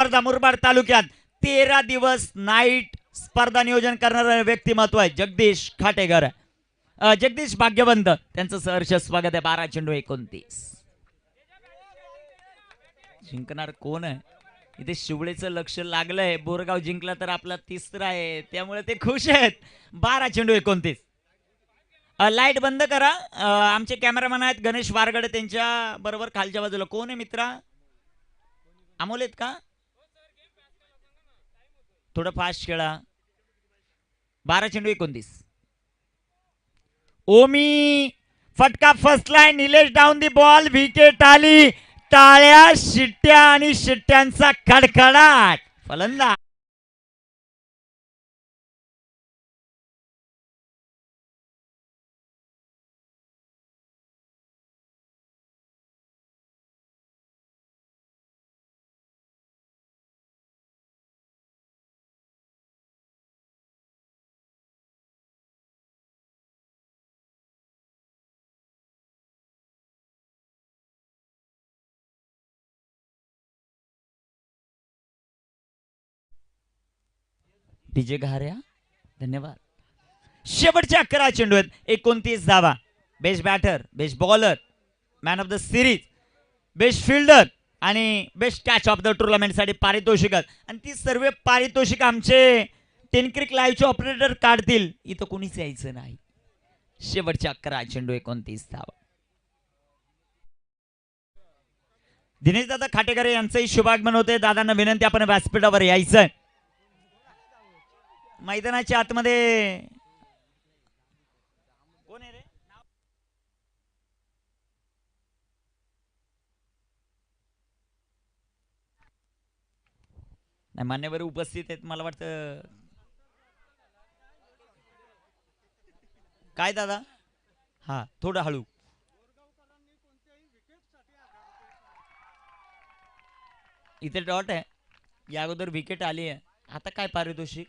स्पर्धा मुरबाड तालुक्यात 13 दिवस नाईट स्पर्धा नियोजन करणारा व्यक्तिमत्व आहे जगदीश खाटेकर. जगदीश भाग्यवंत त्यांचं सहर्ष स्वागत आहे. 12-29 जिंकणार कोण आहे इथे? शिवळेचं लक्ष लागलंय. बोरगाव जिंकला तर आपला तिसरा आहे, त्यामुळे ते खुश आहेत. 12-29 लाईट बंद करा. आमचे कॅमेरामॅन आहेत गणेश वारगडे, त्यांच्या बरोबर खालच्या बाजूला कोण आहे मित्रा? अमोल आहेत का? थोडं फास्ट खेळा. 12-29 ओमी फटका फसलाय. Nilesh down the ball. Wicket आली. टाळ्या शिट्ट्या आणि शिट्ट्यांचा कडकडाट. फलंदाज डीजे घाऱ्या धन्यवाद. शेवटच्या 11 चेंडू आहेत. 29 धावा. Best batter, best bowler, man of the series, best fielder आणि best catch of the tournament साठी पारितोषिक. आणि ती सर्व पारितोषिक आमचे टेनक्रिक लाईव्हचे ऑपरेटर काढतील. इथं कोणीच यायचं नाही. शेवटच्या 11 चेंडू 29 धावा. दिनेश दादा खाटेकर यांचंही शुभागमन होते. दादांना विनंती आपण व्यासपीठावर यायचं. मैदानाच्या आतमध्ये कोण आहे रे? नाही, मान्यवर उपस्थित आहेत. मला वाटतं काय दादा? हा, थोडं हळू. इथे डॉट आहे. या अगोदर विकेट आली आहे. आता काय पारितोषिक?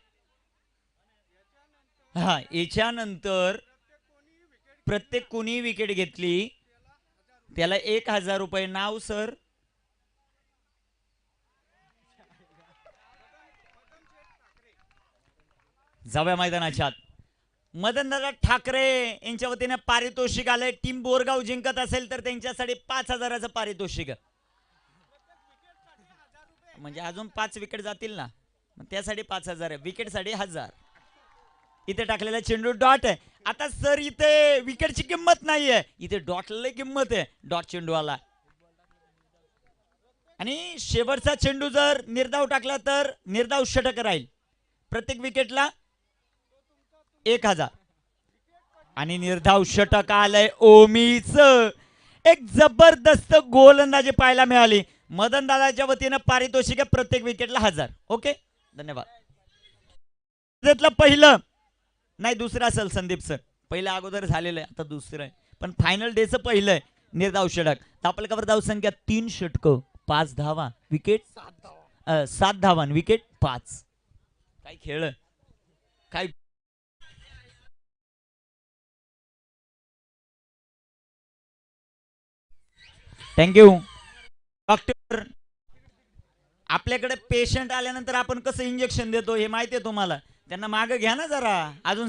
हा, याच्यानंतर प्रत्येक कोणी विकेट घेतली त्याला 1000 रुपये. नाव सर? जाऊया मैदानाच्या आत. मदनदादा ठाकरे यांच्या वतीने पारितोषिक आलंय. टीम बोरगाव जिंकत असेल तर त्यांच्यासाठी 5000चं पारितोषिक. म्हणजे अजून 5 विकेट जातील ना, त्यासाठी 5000 आहे. विकेट साठी 1000. इथे टाकलेला चेंडू डॉट आहे. आता सर इथे विकेटची किंमत नाहीये, इथे डॉटला किंमत आहे. डॉट चेंडू आला आणि शेवटचा चेंडू जर निर्धाव टाकला तर निर्धाव षटक राहील. प्रत्येक विकेटला 1000 आणि निर्धाव षटक आलंय ओमीच. एक जबरदस्त गोलंदाजी पाहायला मिळाली. मदन दादाच्या वतीनं पारितोषिक प्रत्येक विकेटला 1000. ओके, धन्यवाद. पहिलं नाही, दुसरं असेल संदीप सर. पहिलं अगोदर झालेलं आहे, आता दुसरं आहे. पण फायनल डेचं पहिलं आहे निर्धाव षटक. आपल्याकडे धाव संख्या 3 षटकं, 5 धावा, विकेट 7 धावा, विकेट 5. काय खेळ, काय थँक्यू डॉक्टर. आपल्याकडे पेशंट आल्यानंतर आपण कसं इंजेक्शन देतो हे माहिती आहे तुम्हाला. त्यांना मागे घ्या ना जरा. अजून